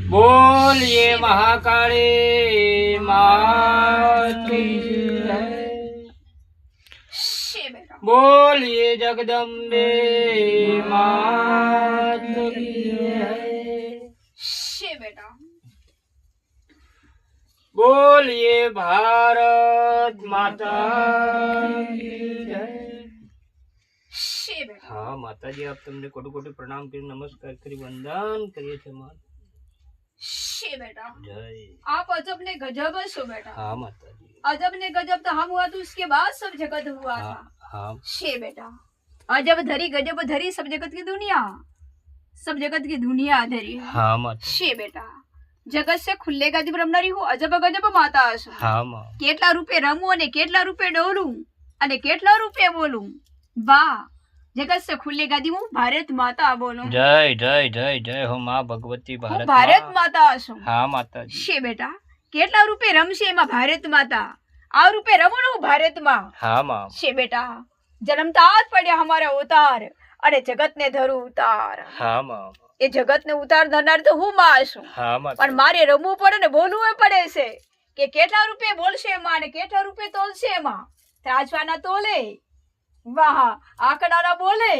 बोलिए महाकाली मात की जय। बोलिए जगदम्बे मात की जय। बोलिए भारत माता की जय। हाँ माता जी, आप तुमने कोटि कोटि प्रणाम कर नमस्कार करी वंदन करिए थे माता। बेटा जय। आप अजब ने गजब हो बेटा। हाँ माता जी। अजब ने गजब तो हम हुआ तो उसके बाद सब जगत हुआ था। हाँ बेटा अजब धरी गजब धरी सब जगत की दुनिया, सब जगत की दुनिया धरी। हाँ माता। बेटा जगत से खुले गादी ब्रह्मनारी हूँ अजब गजब माता हशु। हाँ मां। કેટલા રૂપે રમું અને કેટલા રૂપે ડોલું અને કેટલા રૂપે બોલું। વાહ जगत से खुले गादी हूँ भारत माता बोलो। जय जय जय जय हो माँ भगवती भारत भारत माता हशु। हाँ माता जी। बेटा કેટલા રૂપે રમશે એમાં ભારત માતા, આ રૂપે રમણું ભારત માં। हाँ मां। બેટા જન્મતા જ પડ્યા હમારા ઉતાર અને જગત ને ધરું ઉતાર। हाँ मां। એ જગત ને ઉતાર ધરનાર તો હું માં છું, हाँ माता। પણ મારે રમવું પડે ને બોલવું પડે છે કે કેટલા રૂપે બોલશે એમાં અને કેટલા રૂપે તોલશે એમાં। ત્રાજવાના તોલે વાહ આંકડાના બોલે।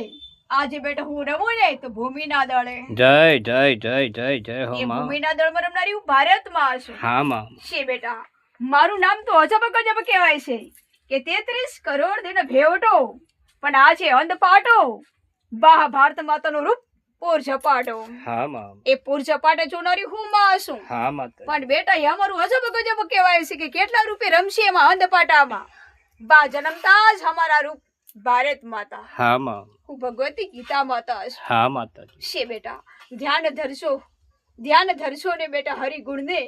આજે બેટા હું રમું ને તો ભૂમિના દળે। जय जय जय जय जय हो એ मां। ભૂમિના દળમાં રમનારી હું ભારતમાં છું। हाँ मां। બેટા મારું નામ તો અજબ ગજબ કહેવાય છે કે 33 કરોડ દિન ભેવટો પણ આજે અંધ પાટો। વાહ ભારત માતાનું રૂપ પૂર ઝપાટો। हाँ मां। એ પૂર ઝપાટે જોનારી હું માં છું, हाँ माता। પણ બેટા એ અમારું અજબ ગજબ કહેવાય છે કે કેટલા રૂપે રમશે એમાં અંધ પાટામાં। બા જન્મતા જ અમારા રૂપ ભારત માતા। हाँ मां। હું ભગવતી ગીતા માતા છું। हाँ माता जी। બેટા ધ્યાન ધરશો ને બેટા હરિ ગુણ ને।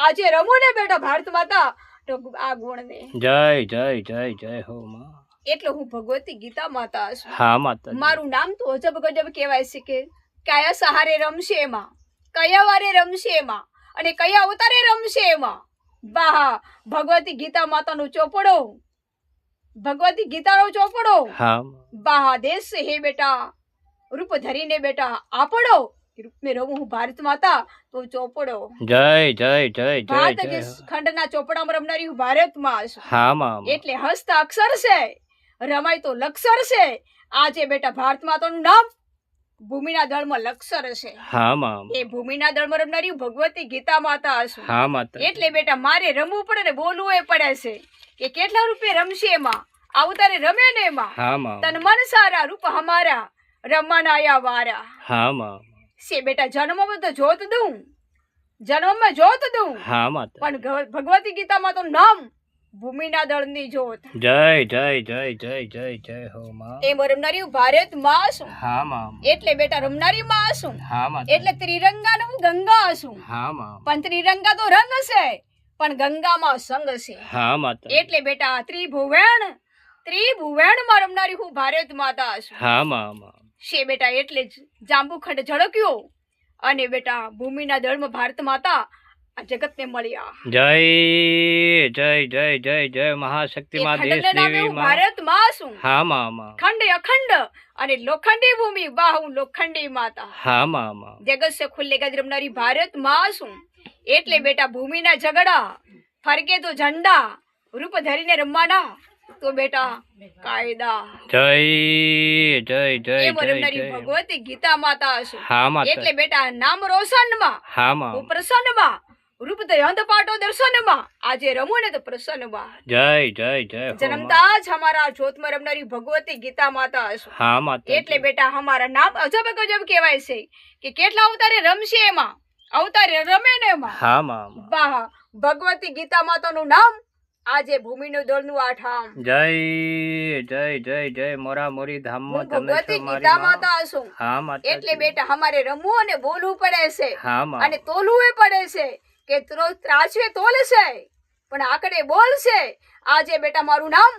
આજે રમો ને બેટા ભારત માતા તો આ ગુણ ને। जय जय जय जय हो मां। એટલે હું ભગવતી ગીતા માતા છું। हाँ माता जी। મારું નામ તો અજબ ગજબ કહેવાય છે કે કયા સહારે રમશે એમાં, કયા વારે રમશે એમાં અને કયા અવતારે રમશે એમાં। વાહ ભગવતી ગીતા માતાનો ચોપડો, ભગવતી ગીતાનો ચોપડો। हाँ। વાહ દેશ હે બેટા રૂપ ધરીને બેટા આપણો રૂપ में રમું હું ભારત માતા તો ચોપડો। जय जय जय जय ભારત जय हो। ખંડના ચોપડામાં રમનારી હું ભારતમાં છું। हाँ मां। એટલે હસ્ત અક્ષર છે રમાય તો લક્ષર છે। આજે બેટા ભારત માતાનું નામ ભૂમિના દળમાં લક્ષર છે। हाँ मां। એ ભૂમિના દળમાં રમનારી હું ભગવતી ગીતા માતા છું। हाँ माता। એટલે બેટા મારે રમવું પડે ને બોલવું પડે છે કે કેટલા રૂપે રમશે એમાં, અવતારે રમે ને એમાં। हाँ मां। તન મન સારા રૂપ હમારા રમનાયા વારા। हाँ मां। બેટા જન્મમાં તો જોત દઉં, જન્મમાં જોત દઉં, हाँ माता। પણ ભગવતી ગીતામાં તો નામ ભૂમિના દળની જોત। जय जय जय जय जय जय हो मां। એ રમનારી હું ભારત માં છું। हाँ मां। એટલે બેટા રમનારી માં છું, हाँ माता। એટલે ત્રિરંગાનું હું ગંગા છું। हाँ मां। પણ ત્રિરંગા તો રંગ છે પણ ગંગામાં સંગ છે। हाँ माता। એટલે બેટા ત્રિભુવનમાં રમનારી હું ભારત માતા છું। हाँ मां। બેટા એટલે જ જાંબુખંડ ઝળક્યો અને બેટા ભૂમિના દળમાં ભારત માતા આ જગતને મળ્યા। जय जय जय जय जय महाशक्ति એ मां देश ખંડના નામે देवी હું मां। ભારત માં છું। हाँ मां मां। ખંડ અખંડ અને લોખંડી ભૂમિ વાહ હું લોખંડી માતા। हाँ मां मां। જગત સે ખુલ્લે ગાદી રમનારી ભારત માં છું। એટલે બેટા ભૂમિના ઝઘડા ફરકે તો ઝંડા રૂપ ધરીને રમવાના તો બેટા કાયદા। जय जय जय એ जय રમનારી जय। ભગવતી ગીતા માતા છું। हाँ माता। એટલે બેટા નામ રોશનમાં हाँ मां। હું પ્રસન્નમાં રૂપ તો અંધપાટો દર્શનમાં। આજે રમું ને તો પ્રસન્નમાં। जय जय जय हो मां। જન્મતા જ અમારા જોતમાં રમનારી ભગવતી ગીતા માતા છું। हाँ माता। એટલે બેટા અમારા નામ અજબ ગજબ કહેવાય છે કે કેટલા અવતારે રમશે એમાં, અવતારે રમે ને એમાં। हाँ मां। વાહ ભગવતી ગીતા માતાનું નામ આજે ભૂમિનું દળનું આઠામ। जय जय जय जय मोरा मोरी धाम હું में तने ભગવતી छो मारी ગીતા मां। માતા છું। हाँ माता। એટલે બેટા અમારે રમવું અને બોલવું પડે છે हाँ मां। અને તોલવું પડે છે કે ત્રાસવે તોલશે પણ આકડે બોલશે। આજે બેટા મારું નામ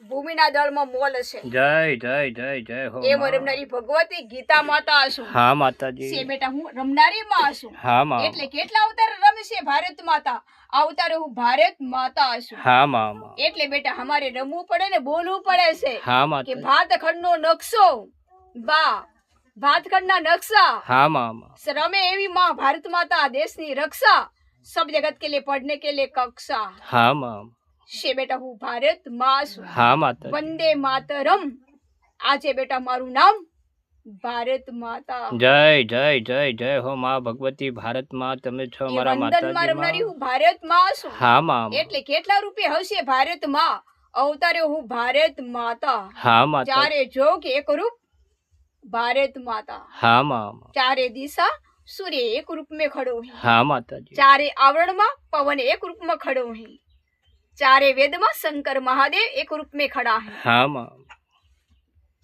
ભૂમિના દળમાં મોલ છે। जय जय जय जय हो એ मां। રમનારી ભગવતી ગીતા માતા છું। हाँ माता जी। બેટા હું રમનારી માં છું। हाँ मां। એટલે કેટલા અવતાર રમશે ભારત માતા, અવતારે હું ભારત માતા છું। हाँ मां मां। એટલે બેટા અમારે રમવું પડે ને બોલવું પડે છે हाँ કે माता। ભારત ખંડનો નકશો વાહ ભાતખંડના નકશા हाँ मामा रमे एवी माँ भारत माता देश ની रक्षा सब जगत के लिए पढ़ने के लिए कक्षा हाँ मामा शे बेटा हूँ भारत माँ છું हाँ माता वंदे मातरम આજે બેટા મારું નામ ભારત માતા जय जय जय जय हो माँ भगवती भारत माँ તમે છો એ મારા વંદનમાં માતાજી રમનારી માં હું ભારત માં છું हाँ मामा એટલે કેટલા રૂપિયા હશે ભારત માં અવતાર્યો હું ભારત માતા हाँ माता ચારે જોગ એક રૂપ भारत माता हाँ मामा चारे दिशा सूर्य एक रूप में खड़ो है हाँ माता जी चारे आवरण में पवन एक रूप में खड़ो है चारे वेद में शंकर महादेव एक रूप में खड़ा है हाँ मामा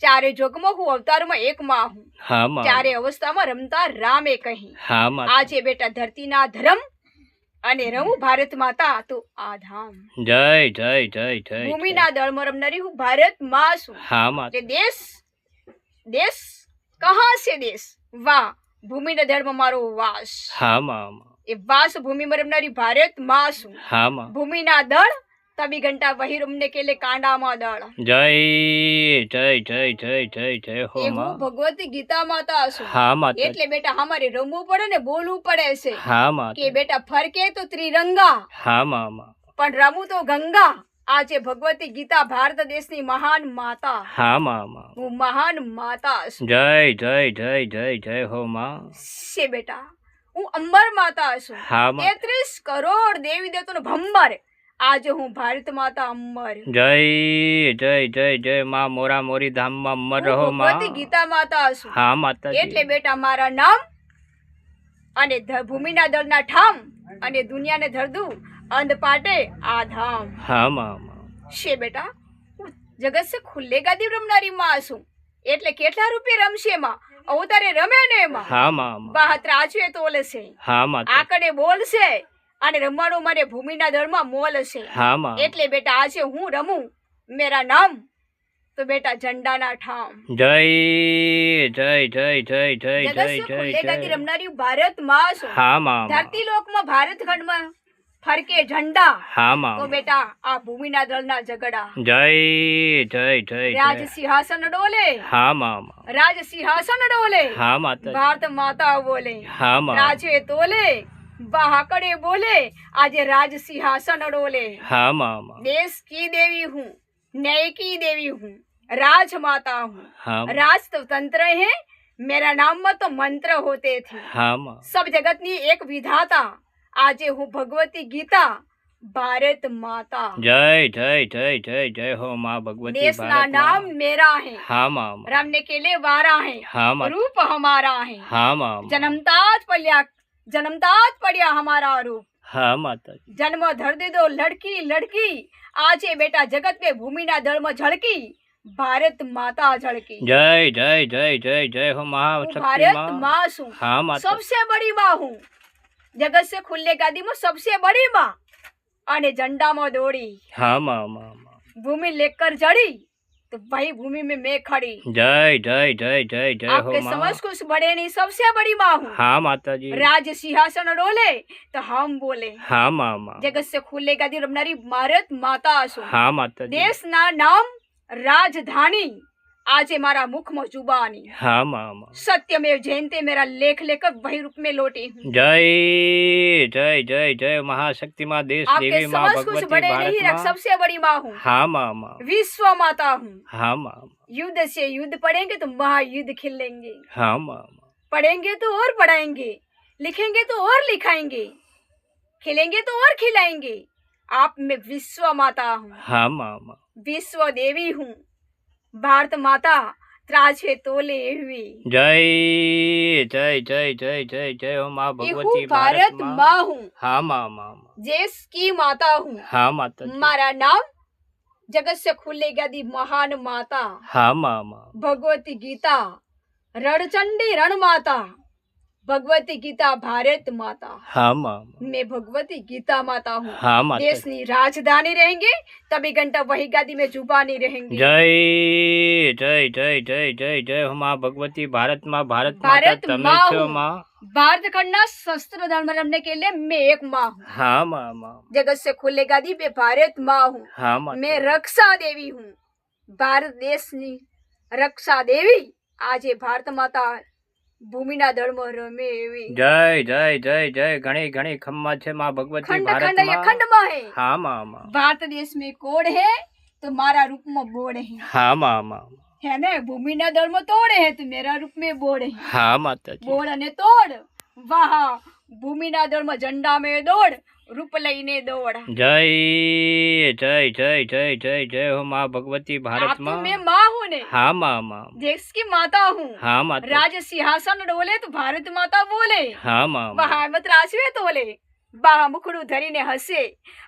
चारे जोग में हूँ अवतार में एक माँ हूँ हाँ मामा चारे अवस्था में रमता रामे कही हाँ माता आजे बेटा धरती ना धर्म अने रहूं भारत माता तो आधाम जय जय जय जय भूमि ना दल में रमनारी हूँ भारत माँ છું हाँ माता देश देश कहाँ से देश वाह भूमि ना दल में मारो वास हाँ मामा એ વાસ ભૂમિ માં રમનારી ભારત માં છું हाँ मामा ભૂમિના દળ તબી ઘંટા વહી રમને કે લે કાંડામાં દળ जय जय जय जय जय जय हो એ माँ હું ભગવતી ગીતા માતા છું हाँ माता એટલે બેટા અમારે રમવું પડે ને બોલવું પડે છે हाँ माता કે બેટા ફરકે તો ત્રિરંગા हाँ मामा પણ રમું તો ગંગા આજે ભગવતી ગીતા ભારત દેશની મહાન માતા हाँ मामा હું મહાન માતા છું जय जय जय जय जय हो माँ છે બેટા હું અંબર માતા છું हाँ माँ 33 કરોડ દેવી દેવતાનો ભંબર આજે હું ભારત માતા અંબર जय जय जय जय माँ मोरा मोरी धाम में अमर હું रहो माँ ભગવતી ગીતા માતા છું हाँ माता એટલે जी બેટા મારા નામ અને ભૂમિના દળના ઠામ અને દુનિયાને ધરદું અંધ પાટે આધામ हाँ मामा છે બેટા હું જગત સે ખુલ્લેગાદી રમનારી માં છું એટલે કેટલા રૂપિયા રમશે માં અવતારે રમે ને એમાં हाँ मामा બાહ ત્રાચવે તોલશે हाँ माता આકડે બોલશે અને રમવાનું મારે ભૂમિના દળમાં મોલ છે हाँ माँ એટલે બેટા આજે હું રમું મેરા નામ તો બેટા ઝંડાના ઠામ जय जय जय जय जय જગત जय સે जय ખુલ્લેગાદી जय રમનારી ભારત માં છું हाँ मामा ધરતી લોકમાં ભારત ખંડમાં ફરકે ઝંડા हाँ તો मामा બેટા આ ભૂમિના દળના ઝઘડા जय जय जय રાજ जय સિંહાસન ડોલે हाँ मामा રાજ સિંહાસન ડોલે हाँ माता जी ભારત માતા બોલે हाँ मामा રાજે તોલે બહાકડે બોલે આજે રાજ સિંહાસન ડોલે हाँ मामा देश की देवी हूँ न्याय की देवी हूँ राज माता हूँ हाँ राज तो तंत्र है मेरा नाम में तो मंत्र होते थे हाँ माँ सब जगत ની એક વિધાતા આજે હું ભગવતી ગીતા ભારત માતા जय जय जय जय जय हो माँ भगवती देश ना भारत नाम माँ मेरा है हाँ मामा रमने के लिए वारा है हाँ माँ रूप हमारा है हाँ मामा जन्मतात पड़िया हमारा रूप हाँ माता जी जन्म धर दे दो लड़की लड़की आजे बेटा जगत में भूमि ना दल में झलकी भारत माता झलकी जय जय जय जय जय हो माँ હું शक्ति भारत माँ माँ છું हाँ माता सबसे बड़ी माँ हूँ जगत से खुले गादी में सबसे बड़ी माँ अने झंडा में दौड़ी हाँ मामा भूमि लेकर जड़ी तो वही भूमि में मैं खड़ी जय जय जय जय जय हो आपके माँ समझ कुछ बड़े नहीं सबसे बड़ी माँ हूँ हाँ माता जी राज सिंहासन डोले तो हम बोले हाँ मामा जगत से खुले गादी रमनारी भारत माता છું हाँ माता जी देश ना नाम राजधानी आजे मारा मुख में जुबानी हाँ मामा सत्यमेव जयंते मेरा लेख लेकर वही रूप में लौटी हूँ जय जय जय जय महाशक्ति माँ देश आपके देवी माँ समझ कुछ भगवती बड़े भारत नहीं रख माँ सबसे बड़ी माँ हूँ हाँ मामा विश्व माता हूँ हाँ मामा युद्ध से युद्ध पढ़ेंगे तो महायुद्ध खिलेंगे हाँ मामा पढ़ेंगे तो और पढ़ाएंगे लिखेंगे तो और लिखाएंगे खिलेंगे तो और खिलाएंगे आप में विश्व माता हूँ हाँ मामा विश्व देवी हूँ भारत माता त्राचे तोले हुई जय जय जय जय जय जय हो माँ ये भगवती हूँ भारत माँ माँ हूँ हाँ मामा देश की माता हूँ हाँ माता जी मारा नाम जगत से खुलेगा दी महान माता हाँ मामा भगवती गीता रणचंडी रण माता भगवती गीता भारत माता हाँ मामा मैं भगवती गीता माता हूँ हाँ माता देश जी की राजधानी रहेंगे तभी घंटा वही गादी में जुबानी रहेंगे जय जय जय जय जय जय हो माँ भगवती भारत माँ भारत माता भारत तमे माँ छो हूँ। माँ भारत खंड शस्त्र धर्म रमने के लिए मैं एक माँ हूँ हाँ मामा जगत से खुले गादी पे भारत माँ हूँ हाँ माता मैं रक्षा देवी हूँ भारत देश की रक्षा देवी आज ये भारत माता ભૂમિના દળમાં રમે એવી જય જય જય જય ઘણી ઘણી ખમ્મા છે માં ભગવતી ખંડ ભારત ખંડ માં અખંડમાં હે હા માં भारत देश में कोड है तो मारा रूप में बोड़ है હા માં है ना भूमिना दल में तोड़ है तो मेरा रूप में बोड़ है હા માતાજી बोड़ ने तोड़ वाह भूमिना दल में झंडा में दौड़ रूप लईने दौड़ જય જય જય જય જય જય હો માં ભગવતી ભારત आप तो માં मैं माँ हूँ ने હા માં देश की माता हूँ હા માતા राज सिंहासन डोले तो भारत माता बोले હા માં વાહ મત રાશવે તોલે વાહ મુખડું ધરીને હસે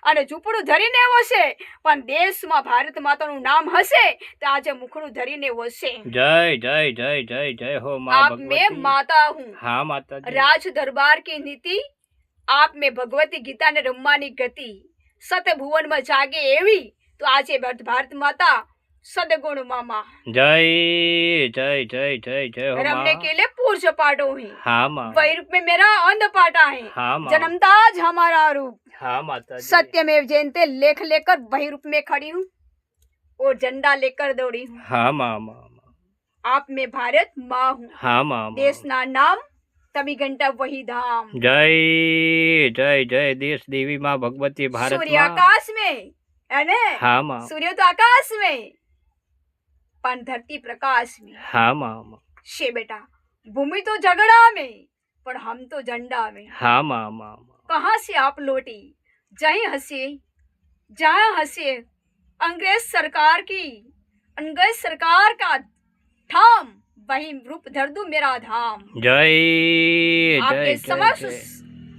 અને ઝૂંપડું ધરીને વસે પણ દેશમાં ભારત માતાનું નામ હશે તો આજે મુખડું ધરીને વસે જય જય જય જય જય હો માં आप में ભગવતી माता हूँ હા માતાજી राज दरबार की नीति आप में भगवती गीता ने रमવાની ગતિ સત ભુવન માં જાગે એવી તો આજે ભારત માતા સદગુણ મામા જય જય જય જય જય હો रमने માં के लिए पूर्ज पाटो है હા માં वही रूप में मेरा अंध पाटा है હા માં जन्मता ज हमारा रूप હા માતાજી सत्यमेव जयते लेख लेकर वही रूप में खड़ी हूँ और झंडा लेकर दौड़ी हूँ હા માં आप में भारत माँ हूँ હા માં देश ना नाम तभी घंटा वही धाम જય જય જય દેશ દેવી માં ભગવતી ભારત सूर्य માં आकाश में है ने હા માં सूर्य तो आकाश में पर धरती प्रकाश में હા માં शे बेटा भूमि तो झगड़ा में पर हम तो झंडा में હા માં कहाँ से आप लौटी जहीं हंसे जहाँ हंसे अंग्रेज सरकार का ठाम वही रूप धर दूं मेरा धाम જય आपके જય જય समक्ष જય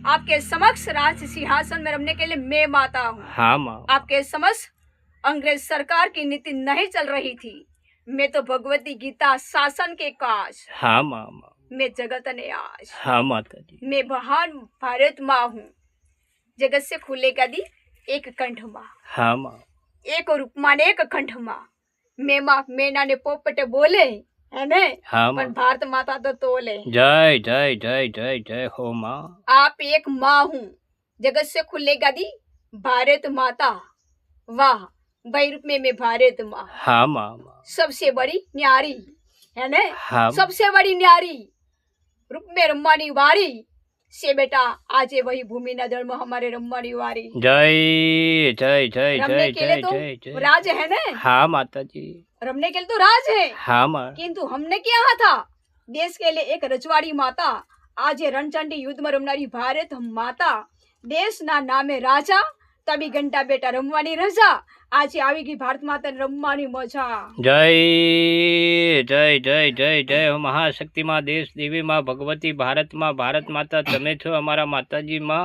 आपके समक्ष राज सिंहासन में रमने के लिए मैं माता हूँ હા માં आपके समक्ष अंग्रेज सरकार की नीति नहीं चल रही थी मैं तो भगवती गीता शासन के काज હા માં मैं जगत ने आज હા माताजी मैं महान भारत माँ हूँ जगत से खुलेगा दी एक कंठ माँ હા માં एक रूप माने एक कंठ माँ मैं माँ मैना ने पोपटे बोले है ने હા पर માં भारत माता तो तोले જય જય જય જય जय हो माँ आप एक माँ हूँ जगत से खुलेगा दी भारत माता वाह वही रूप में मैं भारत माँ હા માં सबसे बड़ी न्यारी है ने હા सबसे बड़ी न्यारी रूप में रमवानी वारी से बेटा आजे वही भूमि न दल में हमारे रमवानी वारी जय जय जय रमने जय के लिए जय तो जय जय राज है ने हाँ माताजी रमने के लिए तो राज है हाँ माँ किंतु हमने क्या था देश के लिए एक रजवाड़ी माता आजे रणचंडी युद्ध में रमनारी भारत माता देश ना नामे राजा तभी घंटा बेटा रमवानी रजा આજે આવી ગઈ ભારત માતા રમવાની મજા जय जय जय जय जय हो महाशक्ति माँ देश देवी माँ भगवती भारत माता तमे छो अमारा माताजी माँ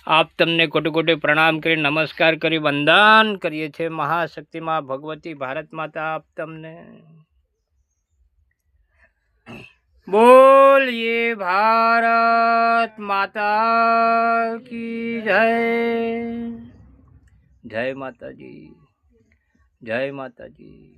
आप तमने कोटि कोटि प्रणाम करी नमस्कार करी वंदन करिए छे महाशक्ति माँ भगवती भारत माता आप तमने बोलिए भारत माता की जय जय माताजी जय माताजी।